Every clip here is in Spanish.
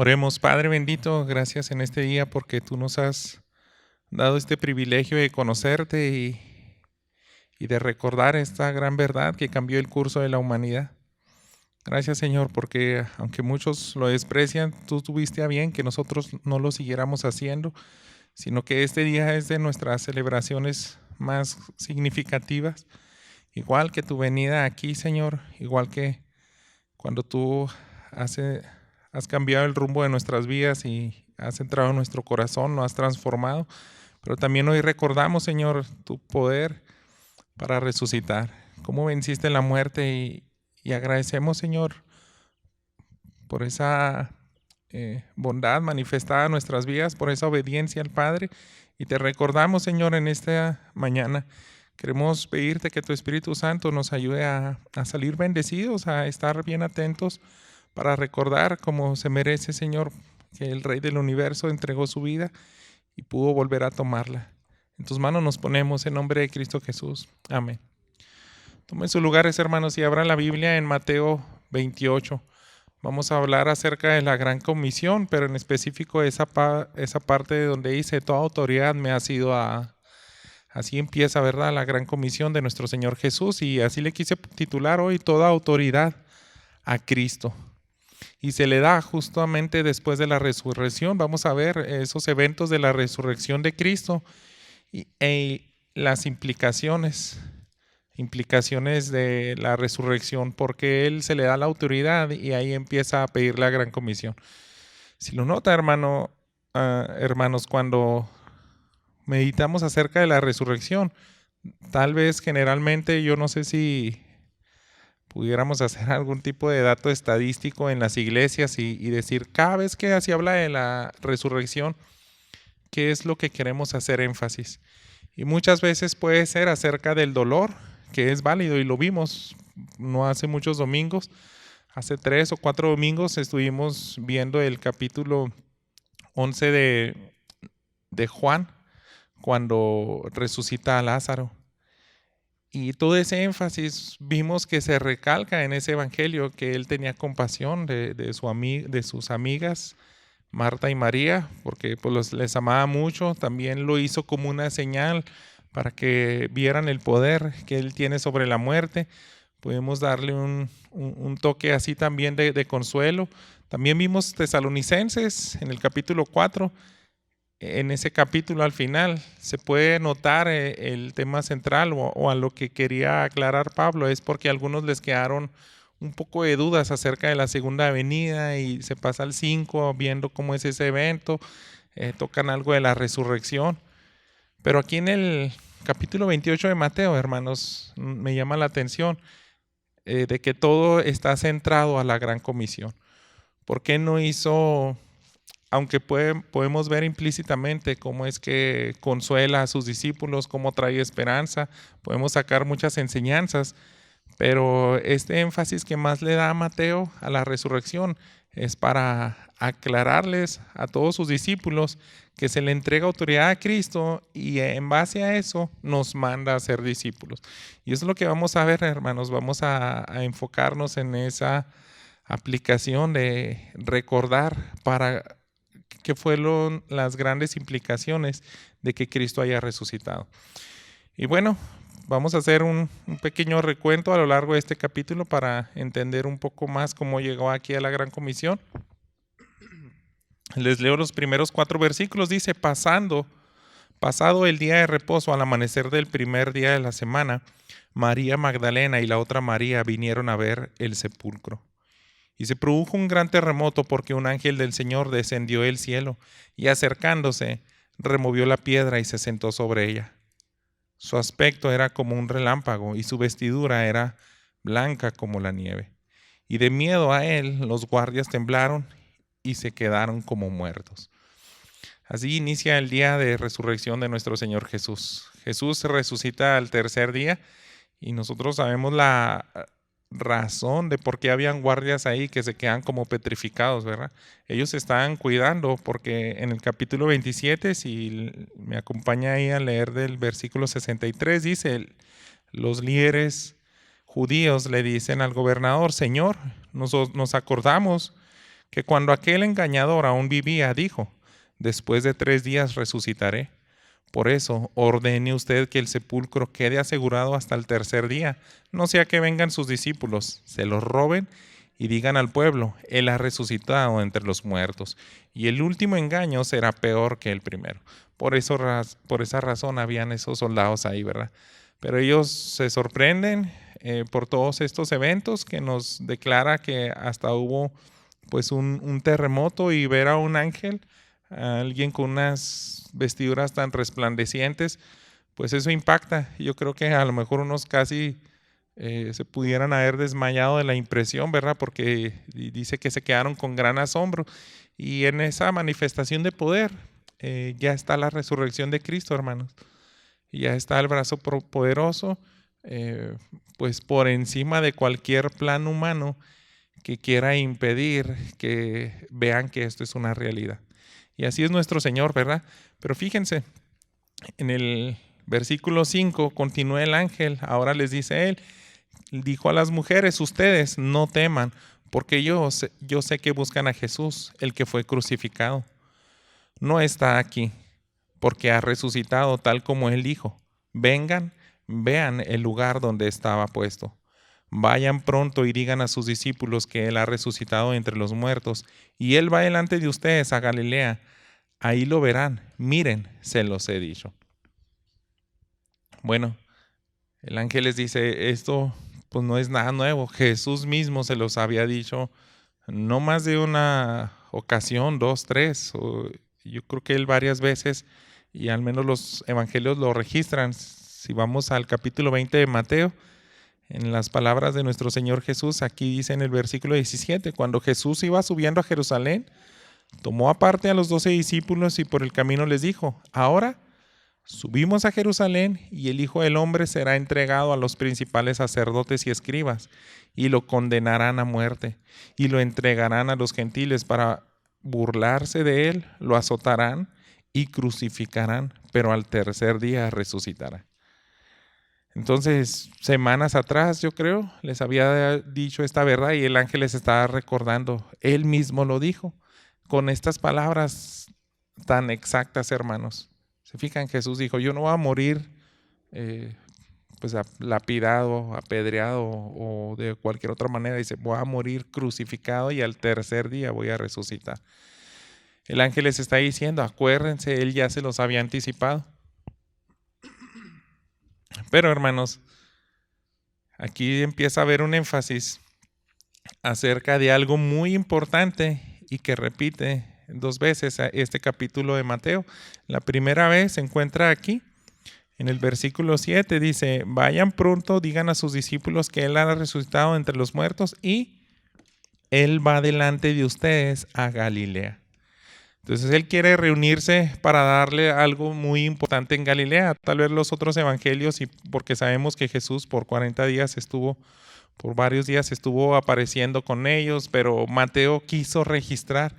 Oremos, Padre bendito, gracias en este día porque tú nos has dado este privilegio de conocerte y de recordar esta gran verdad que cambió el curso de la humanidad. Gracias, Señor, porque aunque muchos lo desprecian, tú tuviste a bien que nosotros no lo siguiéramos haciendo, sino que este día es de nuestras celebraciones más significativas, igual que tu venida aquí, Señor, igual que cuando tú has cambiado el rumbo de nuestras vidas y has entrado en nuestro corazón, lo has transformado, pero también hoy recordamos, Señor, tu poder para resucitar, cómo venciste la muerte y agradecemos, Señor, por esa bondad manifestada en nuestras vidas, por esa obediencia al Padre. Y te recordamos, Señor, en esta mañana, queremos pedirte que tu Espíritu Santo nos ayude a salir bendecidos, a estar bien atentos para recordar como se merece, Señor, que el Rey del Universo entregó su vida y pudo volver a tomarla. En tus manos nos ponemos en nombre de Cristo Jesús. Amén. Tomen sus lugares, hermanos, y abran la Biblia en Mateo 28. Vamos a hablar acerca de la Gran Comisión, pero en específico esa parte de donde dice, toda autoridad me ha sido a... Así empieza, ¿verdad?, la Gran Comisión de nuestro Señor Jesús, y así le quise titular hoy, toda autoridad a Cristo. Y se le da justamente después de la resurrección. Vamos a ver esos eventos de la resurrección de Cristo y las implicaciones de la resurrección, porque Él se le da la autoridad y ahí empieza a pedir la Gran Comisión. Si lo nota, hermanos, cuando meditamos acerca de la resurrección, tal vez generalmente, yo no sé si pudiéramos hacer algún tipo de dato estadístico en las iglesias y decir, cada vez que se habla de la resurrección, ¿qué es lo que queremos hacer énfasis? Y muchas veces puede ser acerca del dolor, que es válido y lo vimos no hace muchos domingos. Hace 3 o 4 domingos estuvimos viendo el capítulo 11 de Juan, cuando resucita a Lázaro. Y todo ese énfasis vimos que se recalca en ese evangelio, que él tenía compasión de sus amigas, Marta y María, porque pues les amaba mucho. También lo hizo como una señal para que vieran el poder que él tiene sobre la muerte. Podemos darle un toque así también de consuelo. También vimos Tesalonicenses en el capítulo 4. En ese capítulo al final se puede notar el tema central o a lo que quería aclarar Pablo, es porque a algunos les quedaron un poco de dudas acerca de la segunda venida y se pasa al 5 viendo cómo es ese evento, tocan algo de la resurrección. Pero aquí en el capítulo 28 de Mateo, hermanos, me llama la atención de que todo está centrado a la Gran Comisión. ¿Por qué no hizo, aunque podemos ver implícitamente cómo es que consuela a sus discípulos, cómo trae esperanza, podemos sacar muchas enseñanzas, pero este énfasis que más le da a Mateo a la resurrección es para aclararles a todos sus discípulos que se le entrega autoridad a Cristo y en base a eso nos manda a ser discípulos. Y eso es lo que vamos a ver, hermanos. Vamos a enfocarnos en esa aplicación de recordar para qué fueron las grandes implicaciones de que Cristo haya resucitado. Y bueno, vamos a hacer un pequeño recuento a lo largo de este capítulo para entender un poco más cómo llegó aquí a la Gran Comisión. Les leo los primeros 4 versículos. Dice, pasado el día de reposo, al amanecer del primer día de la semana, María Magdalena y la otra María vinieron a ver el sepulcro. Y se produjo un gran terremoto porque un ángel del Señor descendió del cielo y acercándose, removió la piedra y se sentó sobre ella. Su aspecto era como un relámpago y su vestidura era blanca como la nieve. Y de miedo a él, los guardias temblaron y se quedaron como muertos. Así inicia el día de resurrección de nuestro Señor Jesús. Jesús resucita al tercer día y nosotros sabemos la razón de por qué habían guardias ahí que se quedan como petrificados, ¿verdad? Ellos estaban cuidando porque en el capítulo 27, si me acompaña ahí a leer del versículo 63, dice, los líderes judíos le dicen al gobernador, Señor, nos acordamos que cuando aquel engañador aún vivía, dijo: después de 3 días resucitaré. Por eso, ordene usted que el sepulcro quede asegurado hasta el tercer día, no sea que vengan sus discípulos, se los roben y digan al pueblo: Él ha resucitado entre los muertos. Y el último engaño será peor que el primero. Por esa razón habían esos soldados ahí, ¿verdad? Pero ellos se sorprenden por todos estos eventos que nos declara que hasta hubo pues un terremoto, y ver a un ángel, a alguien con unas vestiduras tan resplandecientes, pues eso impacta. Yo creo que a lo mejor unos casi se pudieran haber desmayado de la impresión, ¿verdad? Porque dice que se quedaron con gran asombro. Y en esa manifestación de poder ya está la resurrección de Cristo, hermanos. Y ya está el brazo poderoso, pues por encima de cualquier plan humano que quiera impedir que vean que esto es una realidad. Y así es nuestro Señor, ¿verdad? Pero fíjense, en el versículo 5 continúa el ángel, ahora les dice él, dijo a las mujeres: ustedes no teman, porque yo sé que buscan a Jesús, el que fue crucificado. No está aquí, porque ha resucitado tal como él dijo. Vengan, vean el lugar donde estaba puesto. Vayan pronto y digan a sus discípulos que Él ha resucitado entre los muertos, y Él va delante de ustedes a Galilea. Ahí lo verán. Miren, se los he dicho. Bueno, el ángel les dice, esto pues no es nada nuevo. Jesús mismo se los había dicho no más de una ocasión, 2, 3. Yo creo que Él varias veces, y al menos los evangelios lo registran. Si vamos al capítulo 20 de Mateo, en las palabras de nuestro Señor Jesús, aquí dice en el versículo 17, cuando Jesús iba subiendo a Jerusalén, tomó aparte a los 12 discípulos y por el camino les dijo: ahora subimos a Jerusalén, y el Hijo del Hombre será entregado a los principales sacerdotes y escribas, y lo condenarán a muerte, y lo entregarán a los gentiles para burlarse de él, lo azotarán y crucificarán, pero al tercer día resucitará. Entonces, semanas atrás, yo creo, les había dicho esta verdad, y el ángel les estaba recordando. Él mismo lo dijo con estas palabras tan exactas, hermanos. Se fijan, Jesús dijo: yo no voy a morir pues lapidado, apedreado o de cualquier otra manera. Dice: voy a morir crucificado y al tercer día voy a resucitar. El ángel les está diciendo, acuérdense, Él ya se los había anticipado. Pero, hermanos, aquí empieza a haber un énfasis acerca de algo muy importante y que repite 2 veces este capítulo de Mateo. La primera vez se encuentra aquí, en el versículo 7, dice: vayan pronto, digan a sus discípulos que Él ha resucitado entre los muertos y Él va delante de ustedes a Galilea. Entonces Él quiere reunirse para darle algo muy importante en Galilea. Tal vez los otros evangelios, y porque sabemos que Jesús por 40 días por varios días estuvo apareciendo con ellos, pero Mateo quiso registrar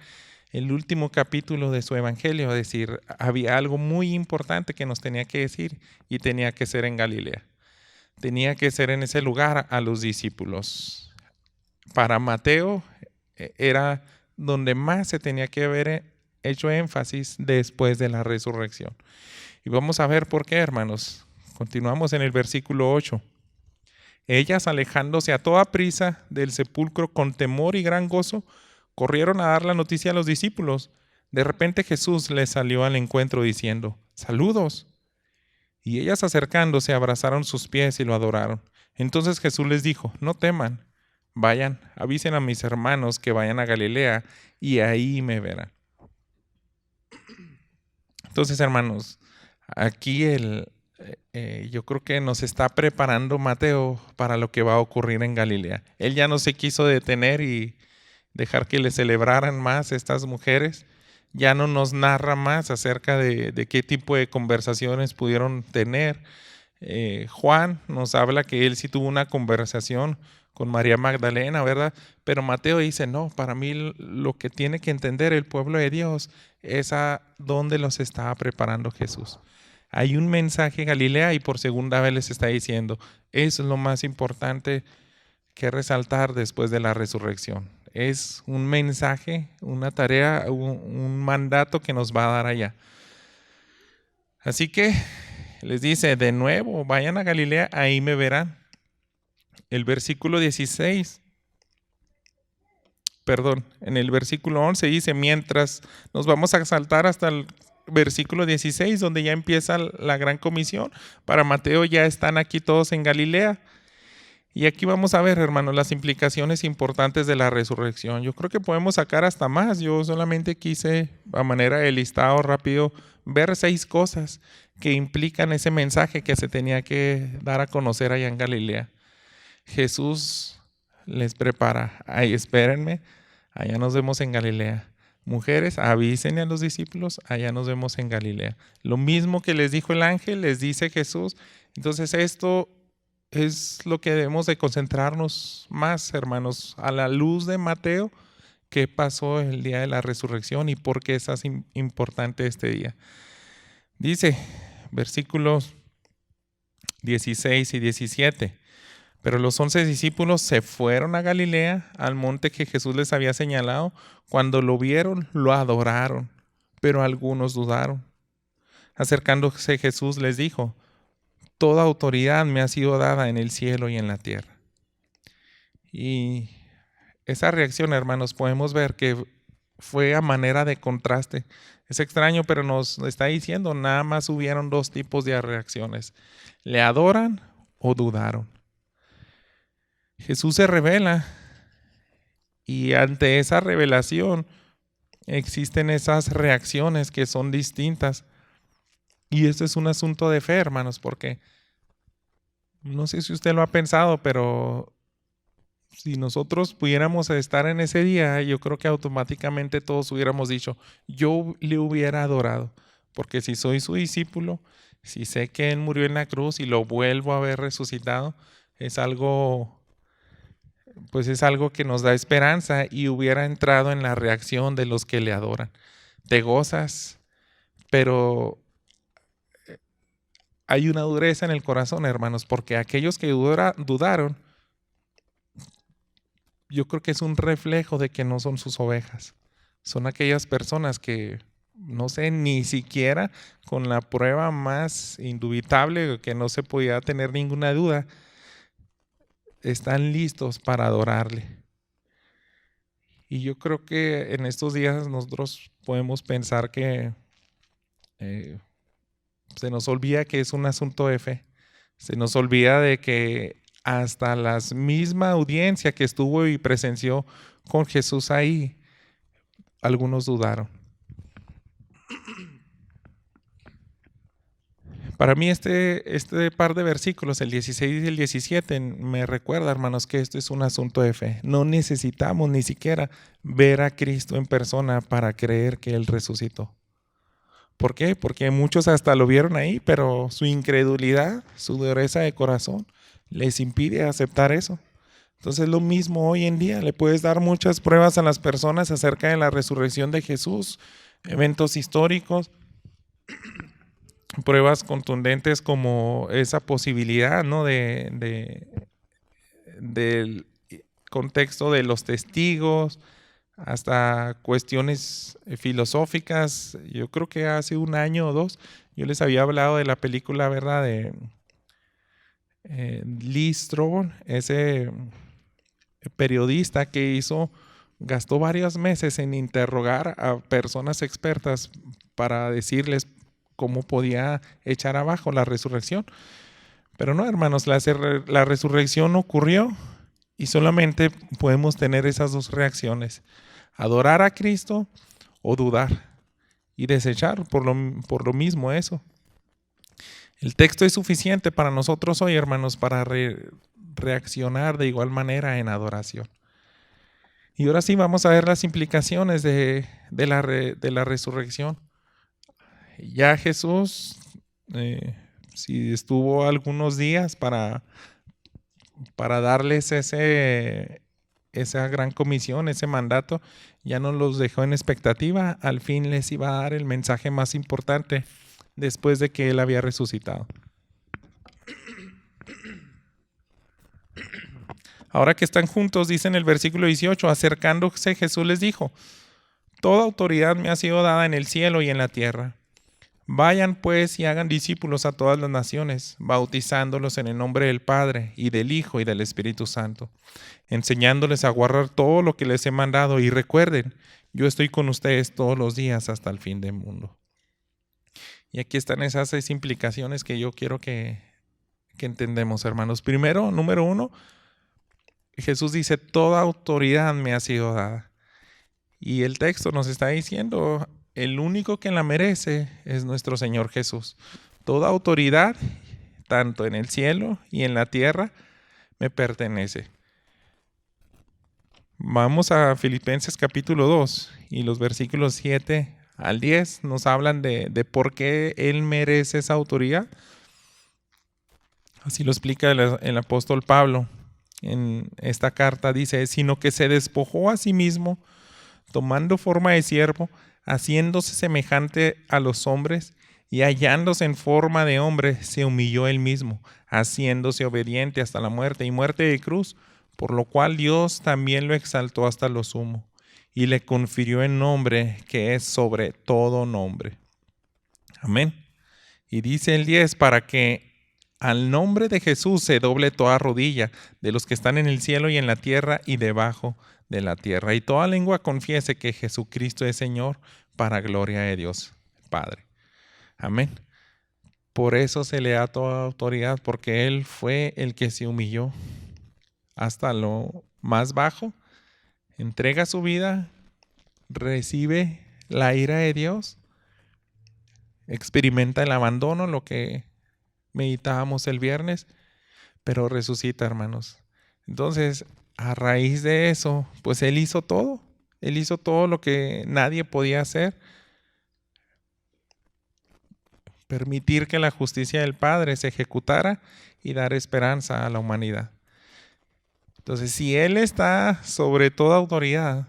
el último capítulo de su evangelio, es decir, había algo muy importante que nos tenía que decir, y tenía que ser en Galilea. Tenía que ser en ese lugar a los discípulos. Para Mateo era donde más se tenía que haber hecho énfasis después de la resurrección. Y vamos a ver por qué, hermanos. Continuamos en el versículo 8. Ellas, alejándose a toda prisa del sepulcro con temor y gran gozo, corrieron a dar la noticia a los discípulos. De repente Jesús les salió al encuentro diciendo: saludos. Y ellas, acercándose, abrazaron sus pies y lo adoraron. Entonces Jesús les dijo: no teman, vayan, avisen a mis hermanos que vayan a Galilea y ahí me verán. Entonces, hermanos, aquí yo creo que nos está preparando Mateo para lo que va a ocurrir en Galilea. Él ya no se quiso detener y dejar que le celebraran más estas mujeres. Ya no nos narra más acerca de qué tipo de conversaciones pudieron tener. Juan nos habla que él sí tuvo una conversación con María Magdalena, ¿verdad? Pero Mateo dice: no, para mí lo que tiene que entender el pueblo de Dios es a dónde los estaba preparando Jesús. Hay un mensaje en Galilea, y por segunda vez les está diciendo: eso es lo más importante que resaltar después de la resurrección. Es un mensaje, una tarea, un mandato que nos va a dar allá. Así que les dice, de nuevo, vayan a Galilea, ahí me verán. El versículo 16, perdón, en el versículo 11 dice, mientras nos vamos a saltar hasta el versículo 16, donde ya empieza la gran comisión. Para Mateo ya están aquí todos en Galilea. Y aquí vamos a ver, hermanos, las implicaciones importantes de la resurrección. Yo creo que podemos sacar hasta más. Yo solamente quise, a manera de listado rápido, ver 6 cosas que implican ese mensaje que se tenía que dar a conocer allá en Galilea. Jesús les prepara. Ahí espérenme, allá nos vemos en Galilea. Mujeres, avísenle a los discípulos, allá nos vemos en Galilea. Lo mismo que les dijo el ángel, les dice Jesús. Entonces esto es lo que debemos de concentrarnos más, hermanos, a la luz de Mateo, qué pasó el día de la resurrección y por qué es así importante este día. Dice, versículos 16 y 17, pero los 11 discípulos se fueron a Galilea, al monte que Jesús les había señalado. Cuando lo vieron, lo adoraron, pero algunos dudaron. Acercándose Jesús les dijo, toda autoridad me ha sido dada en el cielo y en la tierra. Y esa reacción, hermanos, podemos ver que fue a manera de contraste. Es extraño, pero nos está diciendo, nada más hubieron 2 tipos de reacciones. ¿Le adoran o dudaron? Jesús se revela y ante esa revelación existen esas reacciones que son distintas. Y esto es un asunto de fe, hermanos, porque no sé si usted lo ha pensado, pero si nosotros pudiéramos estar en ese día, yo creo que automáticamente todos hubiéramos dicho, yo le hubiera adorado, porque si soy su discípulo, si sé que Él murió en la cruz y lo vuelvo a ver resucitado, es algo que nos da esperanza y hubiera entrado en la reacción de los que le adoran. Te gozas, pero hay una dureza en el corazón, hermanos, porque aquellos que dudaron, yo creo que es un reflejo de que no son sus ovejas. Son aquellas personas que, no sé, ni siquiera con la prueba más indubitable, que no se podía tener ninguna duda, están listos para adorarle. Y yo creo que en estos días nosotros podemos pensar que se nos olvida que es un asunto de fe. Se nos olvida de que hasta la misma audiencia que estuvo y presenció con Jesús ahí, algunos dudaron. Para mí este par de versículos, el 16 y el 17, me recuerda, hermanos, que esto es un asunto de fe. No necesitamos ni siquiera ver a Cristo en persona para creer que Él resucitó. ¿Por qué? Porque muchos hasta lo vieron ahí, pero su incredulidad, su dureza de corazón, les impide aceptar eso. Entonces lo mismo hoy en día, le puedes dar muchas pruebas a las personas acerca de la resurrección de Jesús, eventos históricos, pruebas contundentes como esa posibilidad, ¿no? Del contexto de los testigos, hasta cuestiones filosóficas. Yo creo que hace 1 año o 2 yo les había hablado de la película, ¿verdad? De Lee Strobel, ese periodista que gastó varios meses en interrogar a personas expertas para decirles cómo podía echar abajo la resurrección. Pero no, hermanos, la resurrección ocurrió y solamente podemos tener esas 2 reacciones: adorar a Cristo o dudar y desechar por lo mismo eso. El texto es suficiente para nosotros hoy, hermanos, para reaccionar de igual manera en adoración. Y ahora sí vamos a ver las implicaciones de la resurrección. Ya Jesús, si estuvo algunos días para darles esa gran comisión, ese mandato, ya no los dejó en expectativa. Al fin les iba a dar el mensaje más importante después de que Él había resucitado. Ahora que están juntos, dice en el versículo 18, acercándose Jesús les dijo, toda autoridad me ha sido dada en el cielo y en la tierra. Vayan pues y hagan discípulos a todas las naciones, bautizándolos en el nombre del Padre y del Hijo y del Espíritu Santo, enseñándoles a guardar todo lo que les he mandado, y recuerden, yo estoy con ustedes todos los días hasta el fin del mundo. Y aquí están esas 6 implicaciones que yo quiero que entendemos, hermanos. Primero, número 1, Jesús dice, toda autoridad me ha sido dada. Y el texto nos está diciendo, el único que la merece es nuestro Señor Jesús. Toda autoridad, tanto en el cielo y en la tierra, me pertenece. Vamos a Filipenses capítulo 2 y los versículos 7 al 10 nos hablan de por qué Él merece esa autoridad. Así lo explica el apóstol Pablo en esta carta. Dice, sino que se despojó a sí mismo, tomando forma de siervo, haciéndose semejante a los hombres, y hallándose en forma de hombre, se humilló él mismo, haciéndose obediente hasta la muerte y muerte de cruz, por lo cual Dios también lo exaltó hasta lo sumo, y le confirió el nombre que es sobre todo nombre. Amén. Y dice el 10, para que al nombre de Jesús se doble toda rodilla de los que están en el cielo y en la tierra y debajo de la tierra, y toda lengua confiese que Jesucristo es Señor, para gloria de Dios Padre. Amén. Por eso se le da toda autoridad, porque Él fue el que se humilló hasta lo más bajo, entrega su vida, recibe la ira de Dios, experimenta el abandono, lo que meditábamos el viernes, pero resucita, hermanos. Entonces, a raíz de eso, pues Él hizo todo. Él hizo todo lo que nadie podía hacer. Permitir que la justicia del Padre se ejecutara y dar esperanza a la humanidad. Entonces, si Él está sobre toda autoridad,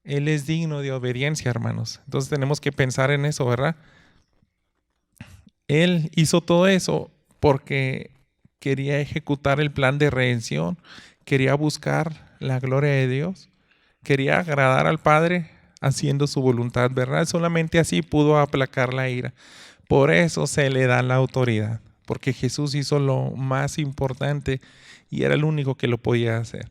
Él es digno de obediencia, hermanos. Entonces tenemos que pensar en eso, ¿verdad? Él hizo todo eso porque quería ejecutar el plan de redención, quería buscar la gloria de Dios, quería agradar al Padre haciendo su voluntad, ¿verdad? Solamente así pudo aplacar la ira. Por eso se le da la autoridad, porque Jesús hizo lo más importante y era el único que lo podía hacer.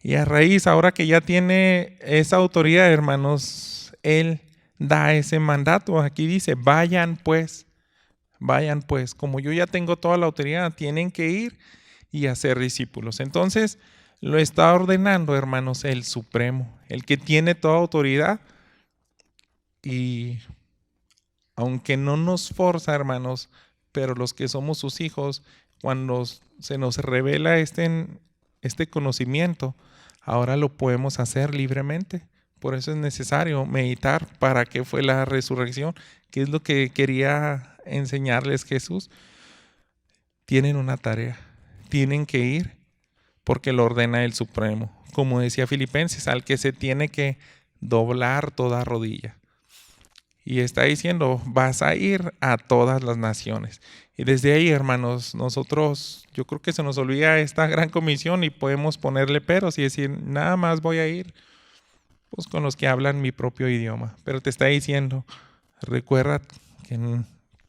Y a raíz, ahora que ya tiene esa autoridad, hermanos, Él da ese mandato. Aquí dice, vayan pues, como yo ya tengo toda la autoridad, tienen que ir y hacer discípulos. Entonces, lo está ordenando, hermanos, el Supremo, el que tiene toda autoridad. Y aunque no nos forza, hermanos, pero los que somos sus hijos, cuando se nos revela este conocimiento, ahora lo podemos hacer libremente. Por eso es necesario meditar para qué fue la resurrección, qué es lo que quería enseñarles Jesús. Tienen una tarea, tienen que ir porque lo ordena el Supremo. Como decía Filipenses, al que se tiene que doblar toda rodilla. Y está diciendo, vas a ir a todas las naciones. Y desde ahí, hermanos, nosotros, yo creo que se nos olvida esta gran comisión y podemos ponerle peros y decir, nada más voy a ir pues con los que hablan mi propio idioma. Pero te está diciendo, recuerda que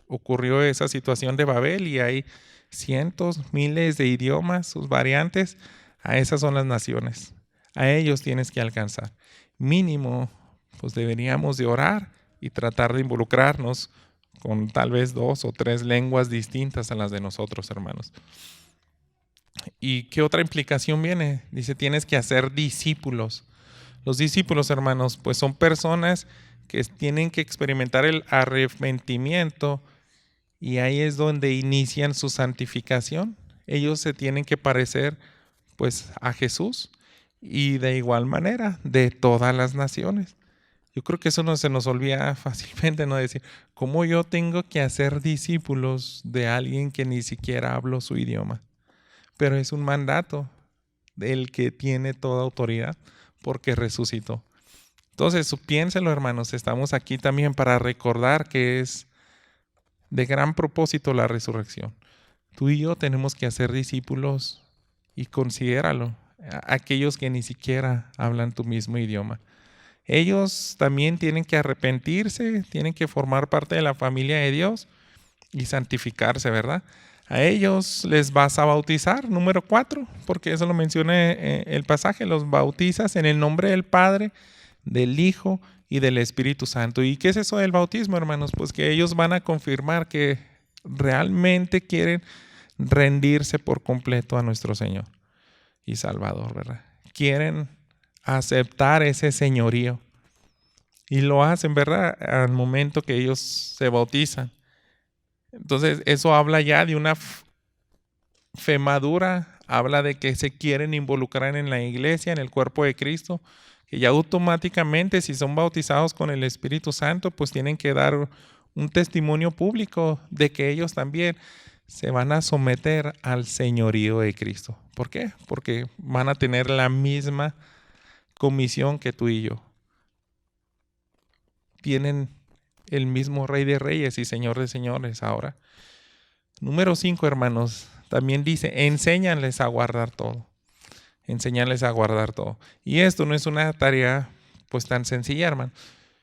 ocurrió esa situación de Babel y hay cientos, miles de idiomas, sus variantes. A esas son las naciones. A ellos tienes que alcanzar. Mínimo, pues deberíamos de orar y tratar de involucrarnos con tal vez 2 o 3 lenguas distintas a las de nosotros, hermanos. ¿Y qué otra implicación viene? Dice, tienes que hacer discípulos. Los discípulos, hermanos, pues son personas que tienen que experimentar el arrepentimiento y ahí es donde inician su santificación. Ellos se tienen que parecer pues a Jesús y de igual manera de todas las naciones. Yo creo que eso no se nos olvida fácilmente, ¿no? Decir, ¿cómo yo tengo que hacer discípulos de alguien que ni siquiera hablo su idioma? Pero es un mandato del que tiene toda autoridad porque resucitó. Entonces, piénselo, hermanos, estamos aquí también para recordar que es de gran propósito la resurrección. Tú y yo tenemos que hacer discípulos y considéralo. aquellos que ni siquiera hablan tu mismo idioma. Ellos también tienen que arrepentirse, tienen que formar parte de la familia de Dios y santificarse, ¿verdad? A ellos les vas a bautizar, número 4, porque eso lo menciona el pasaje, los bautizas en el nombre del Padre, del Hijo y del Espíritu Santo. ¿Y qué es eso del bautismo, hermanos? Pues que ellos van a confirmar que realmente quieren rendirse por completo a nuestro Señor y Salvador, ¿verdad? Quieren aceptar ese señorío y lo hacen, ¿verdad? Al momento que ellos se bautizan. Entonces eso habla ya de una fe madura, habla de que se quieren involucrar en la iglesia, en el cuerpo de Cristo, que ya automáticamente si son bautizados con el Espíritu Santo, pues tienen que dar un testimonio público de que ellos también se van a someter al señorío de Cristo. ¿Por qué? Porque van a tener la misma comisión que tú y yo. Tienen el mismo Rey de Reyes y Señor de Señores ahora. Número 5, hermanos, también dice, enséñanles a guardar todo. Enséñanles a guardar todo. Y esto no es una tarea pues tan sencilla, hermano.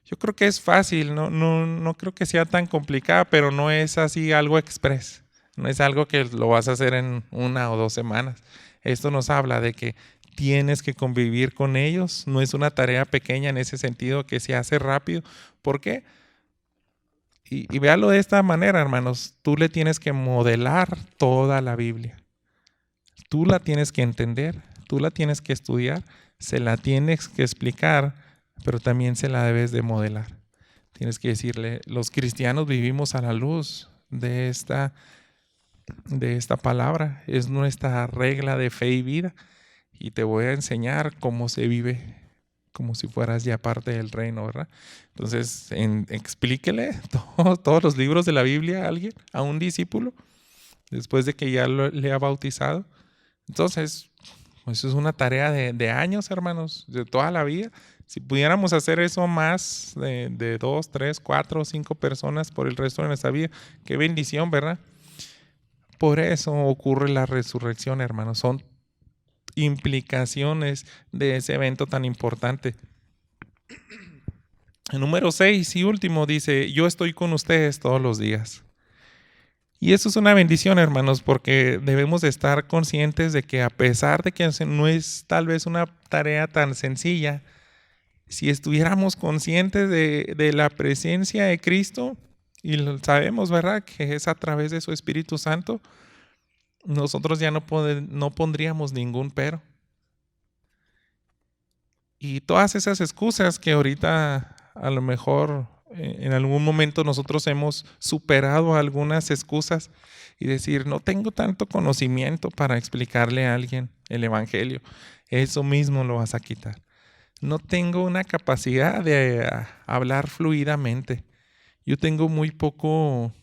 Yo creo que es fácil, no creo que sea tan complicada, pero no es así algo express. No es algo que lo vas a hacer en 1 o 2 semanas. Esto nos habla de que tienes que convivir con ellos. No es una tarea pequeña en ese sentido que se hace rápido. ¿Por qué? Y véalo de esta manera, hermanos. Tú le tienes que modelar toda la Biblia. Tú la tienes que entender, tú la tienes que estudiar, se la tienes que explicar, pero también se la debes de modelar. Tienes que decirle, los cristianos vivimos a la luz de esta palabra. Es nuestra regla de fe y vida. Y te voy a enseñar cómo se vive como si fueras ya parte del reino, ¿verdad? Entonces, explíquele todos los libros de la Biblia a alguien, a un discípulo, después de que ya le ha bautizado. Entonces, pues es una tarea de años, hermanos, de toda la vida. Si pudiéramos hacer eso más de 2, 3, 4, 5 personas por el resto de nuestra vida, qué bendición, ¿verdad? Por eso ocurre la resurrección, hermanos. Son implicaciones de ese evento tan importante. El número 6 y último dice, yo estoy con ustedes todos los días. Y eso es una bendición, hermanos, porque debemos de estar conscientes de que a pesar de que no es tal vez una tarea tan sencilla, si estuviéramos conscientes de la presencia de Cristo, y sabemos, ¿verdad?, que es a través de su Espíritu Santo, nosotros ya no pondríamos ningún pero. Y todas esas excusas que ahorita a lo mejor en algún momento nosotros hemos superado algunas excusas y decir, no tengo tanto conocimiento para explicarle a alguien el evangelio. Eso mismo lo vas a quitar. No tengo una capacidad de hablar fluidamente. Yo tengo muy poco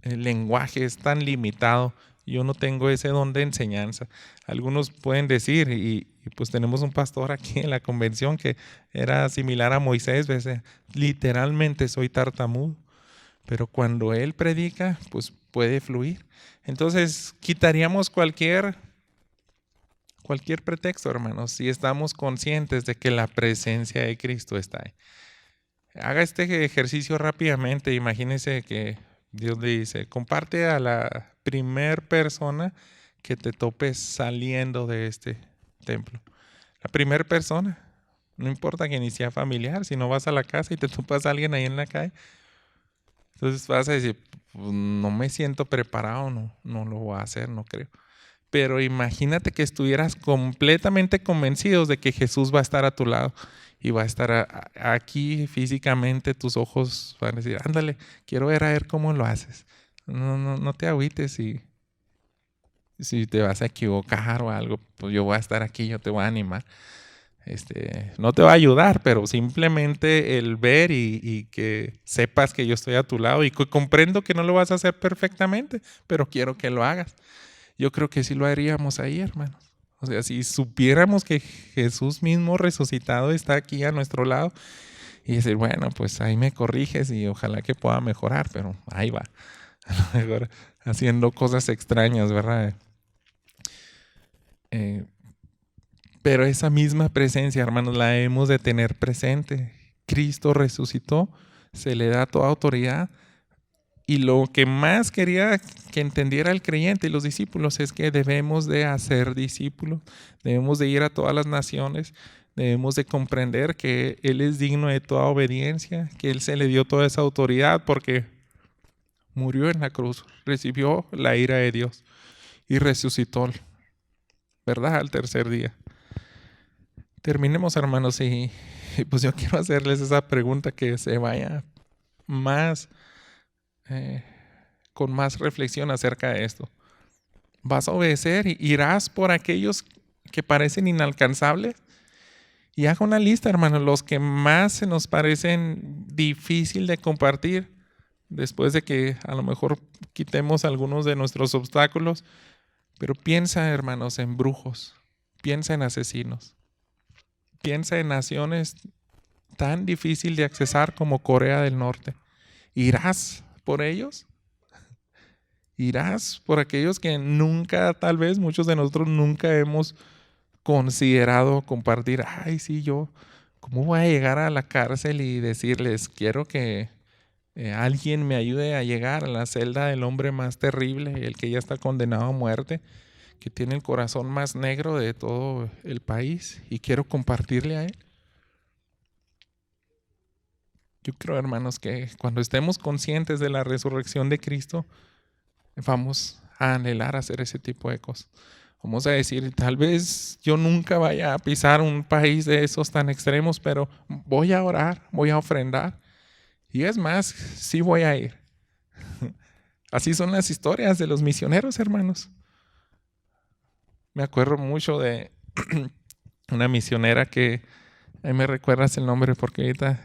lenguaje, es tan limitado. Yo no tengo ese don de enseñanza. Algunos pueden decir, y pues tenemos un pastor aquí en la convención que era similar a Moisés, ¿ves? Literalmente soy tartamudo, pero cuando él predica, pues puede fluir. Entonces quitaríamos cualquier pretexto, hermanos, si estamos conscientes de que la presencia de Cristo está ahí. Haga este ejercicio rápidamente. Imagínese que Dios le dice, comparte a la primer persona que te topes saliendo de este templo. La primera persona. No importa que ni sea familiar, si no vas a la casa y te topas a alguien ahí en la calle. Entonces vas a decir, pues, no me siento preparado, no lo voy a hacer, no creo. Pero imagínate que estuvieras completamente convencidos de que Jesús va a estar a tu lado y va a estar aquí físicamente, tus ojos van a decir, ándale, quiero ver a ver cómo lo haces. No te agüites si te vas a equivocar o algo, pues yo voy a estar aquí, yo te voy a animar. No te va a ayudar, pero simplemente el ver y que sepas que yo estoy a tu lado y que comprendo que no lo vas a hacer perfectamente, pero quiero que lo hagas. Yo creo que sí lo haríamos ahí, hermanos. O sea, si supiéramos que Jesús mismo resucitado está aquí a nuestro lado y decir, bueno, pues ahí me corriges y ojalá que pueda mejorar, pero ahí va. A lo mejor haciendo cosas extrañas, ¿verdad? Pero esa misma presencia, hermanos, la hemos de tener presente. Cristo resucitó, se le da toda autoridad. Y lo que más quería que entendiera el creyente y los discípulos es que debemos de hacer discípulos, debemos de ir a todas las naciones, debemos de comprender que Él es digno de toda obediencia, que Él se le dio toda esa autoridad porque murió en la cruz, recibió la ira de Dios y resucitó, ¿verdad? Al tercer día. Terminemos, hermanos, y pues yo quiero hacerles esa pregunta que se vaya más con más reflexión acerca de esto. ¿Vas a obedecer y irás por aquellos que parecen inalcanzables? Y haga una lista, hermanos, los que más se nos parecen difícil de compartir, después de que a lo mejor quitemos algunos de nuestros obstáculos. Pero piensa, hermanos, en brujos, piensa en asesinos, piensa en naciones tan difícil de accesar como Corea del Norte. ¿Irás por ellos? ¿Irás por aquellos que nunca, tal vez muchos de nosotros nunca hemos considerado compartir? Ay, sí, yo, ¿cómo voy a llegar a la cárcel y decirles, quiero que alguien me ayude a llegar a la celda del hombre más terrible, el que ya está condenado a muerte, que tiene el corazón más negro de todo el país, y quiero compartirle a él? Yo creo, hermanos, que cuando estemos conscientes de la resurrección de Cristo, vamos a anhelar hacer ese tipo de cosas. Vamos a decir, tal vez yo nunca vaya a pisar un país de esos tan extremos, pero voy a orar, voy a ofrendar. Y es más, sí voy a ir. Así son las historias de los misioneros, hermanos. Me acuerdo mucho de una misionera que, ahí me recuerdas el nombre porque ahorita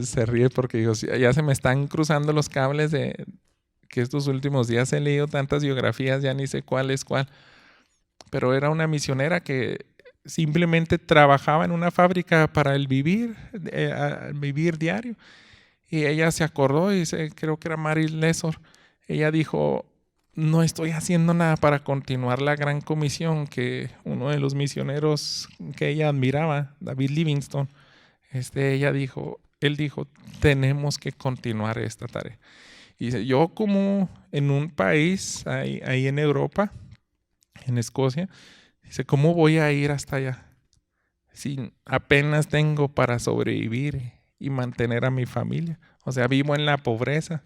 se ríe porque digo, ya se me están cruzando los cables de que estos últimos días he leído tantas biografías, ya ni sé cuál es cuál. Pero era una misionera que simplemente trabajaba en una fábrica para el vivir diario. Y ella se acordó y creo que era Mary Lesor. Ella dijo, no estoy haciendo nada para continuar la gran comisión que uno de los misioneros que ella admiraba, David Livingstone, él dijo, tenemos que continuar esta tarea. Y dice, yo como en un país ahí en Europa, en Escocia, dice, ¿cómo voy a ir hasta allá? Si apenas tengo para sobrevivir y mantener a mi familia. O sea, vivo en la pobreza.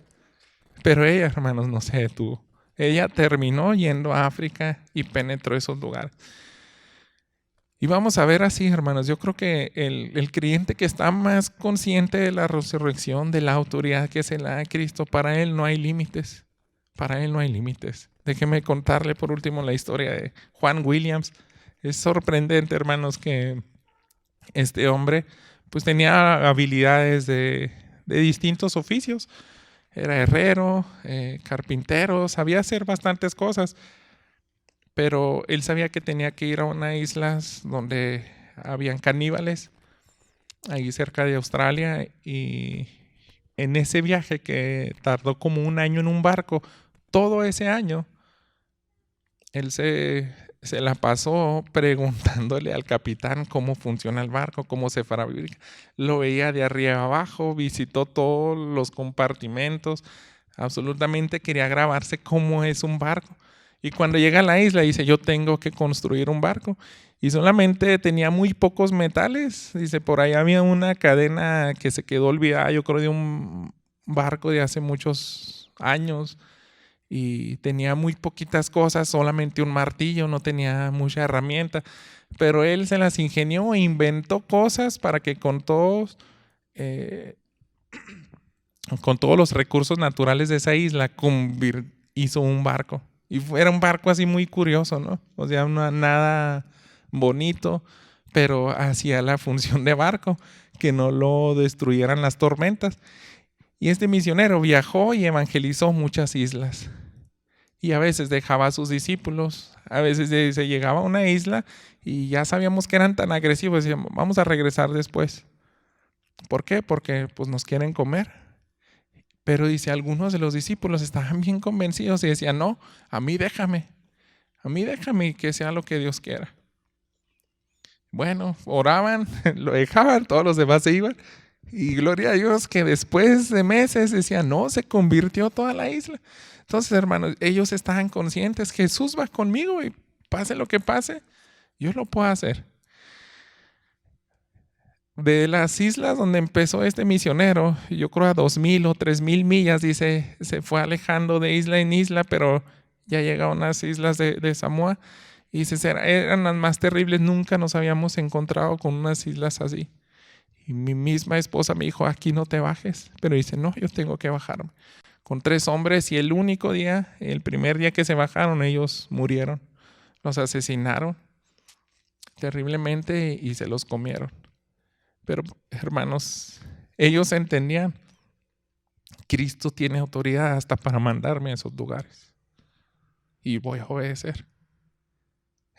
Pero ella, hermanos, no se detuvo. Ella terminó yendo a África y penetró esos lugares. Y vamos a ver así, hermanos, yo creo que el creyente que está más consciente de la resurrección, de la autoridad que se le da a Cristo, para él no hay límites. Para él no hay límites. Déjeme contarle por último la historia de Juan Williams. Es sorprendente, hermanos, que este hombre pues tenía habilidades de distintos oficios. Era herrero, carpintero, sabía hacer bastantes cosas. Pero él sabía que tenía que ir a unas islas donde habían caníbales, ahí cerca de Australia, y en ese viaje que tardó como un año en un barco, todo ese año, él se la pasó preguntándole al capitán cómo funciona el barco, cómo se fabrica. Lo veía de arriba abajo, visitó todos los compartimentos, absolutamente quería grabarse cómo es un barco. Y cuando llega a la isla dice, yo tengo que construir un barco. Y solamente tenía muy pocos metales. Dice, por ahí había una cadena que se quedó olvidada, yo creo, de un barco de hace muchos años. Y tenía muy poquitas cosas, solamente un martillo, no tenía mucha herramienta. Pero él se las ingenió e inventó cosas para que con todos los recursos naturales de esa isla hizo un barco. Y era un barco así muy curioso, ¿no? O sea, nada bonito, pero hacía la función de barco, que no lo destruyeran las tormentas. Y este misionero viajó y evangelizó muchas islas. Y a veces dejaba a sus discípulos, a veces se llegaba a una isla y ya sabíamos que eran tan agresivos, decíamos, vamos a regresar después. ¿Por qué? Porque pues nos quieren comer. Pero dice, algunos de los discípulos estaban bien convencidos y decían, no, a mí déjame que sea lo que Dios quiera. Bueno, oraban, lo dejaban, todos los demás se iban. Y gloria a Dios que después de meses decían, no, se convirtió toda la isla. Entonces, hermanos, ellos estaban conscientes, Jesús va conmigo y pase lo que pase, yo lo puedo hacer. De las islas donde empezó este misionero, yo creo a 2,000 o 3,000 millas, dice, se fue alejando de isla en isla, pero ya llega a unas islas de Samoa. Y dice, eran las más terribles, nunca nos habíamos encontrado con unas islas así. Y mi misma esposa me dijo, aquí no te bajes. Pero dice, no, yo tengo que bajarme. Con 3 hombres y el único día, el primer día que se bajaron, ellos murieron. Los asesinaron terriblemente y se los comieron. Pero hermanos, ellos entendían, Cristo tiene autoridad hasta para mandarme a esos lugares. Y voy a obedecer.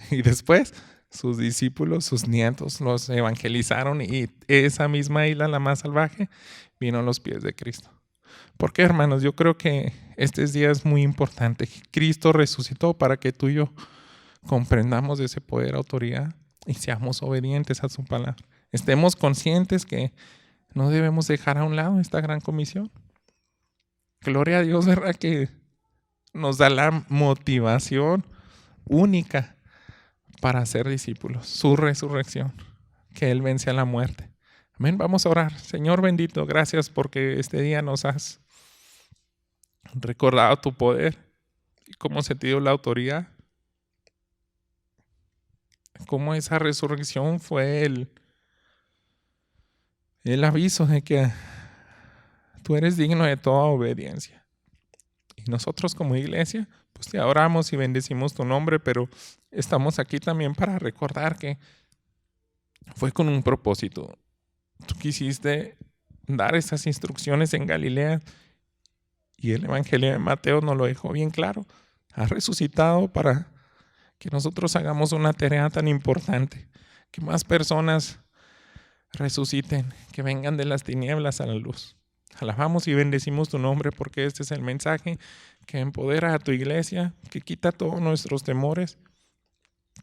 Y después sus discípulos, sus nietos, los evangelizaron y esa misma isla, la más salvaje, vino a los pies de Cristo. ¿Por qué, hermanos? Yo creo que este día es muy importante. Cristo resucitó para que tú y yo comprendamos ese poder, autoridad y seamos obedientes a su palabra. Estemos conscientes que no debemos dejar a un lado esta gran comisión. Gloria a Dios, ¿verdad? Que nos da la motivación única para ser discípulos, su resurrección, que Él vence a la muerte. Amén, vamos a orar. Señor bendito, gracias porque este día nos has recordado tu poder y cómo se te dio la autoridad, cómo esa resurrección fue el aviso de que tú eres digno de toda obediencia. Y nosotros como iglesia, pues te adoramos y bendecimos tu nombre, pero estamos aquí también para recordar que fue con un propósito. Tú quisiste dar esas instrucciones en Galilea y el Evangelio de Mateo nos lo dejó bien claro. Ha resucitado para que nosotros hagamos una tarea tan importante, que más personas resuciten, que vengan de las tinieblas a la luz. Alabamos y bendecimos tu nombre porque este es el mensaje que empodera a tu iglesia, que quita todos nuestros temores,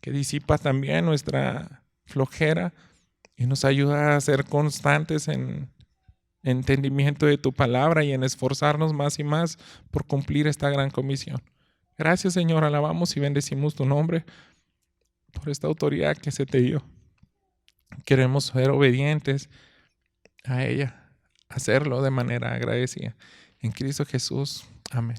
que disipa también nuestra flojera y nos ayuda a ser constantes en entendimiento de tu palabra y en esforzarnos más y más por cumplir esta gran comisión. Gracias, Señor, alabamos y bendecimos tu nombre por esta autoridad que se te dio. Queremos ser obedientes a ella, hacerlo de manera agradecida. En Cristo Jesús. Amén.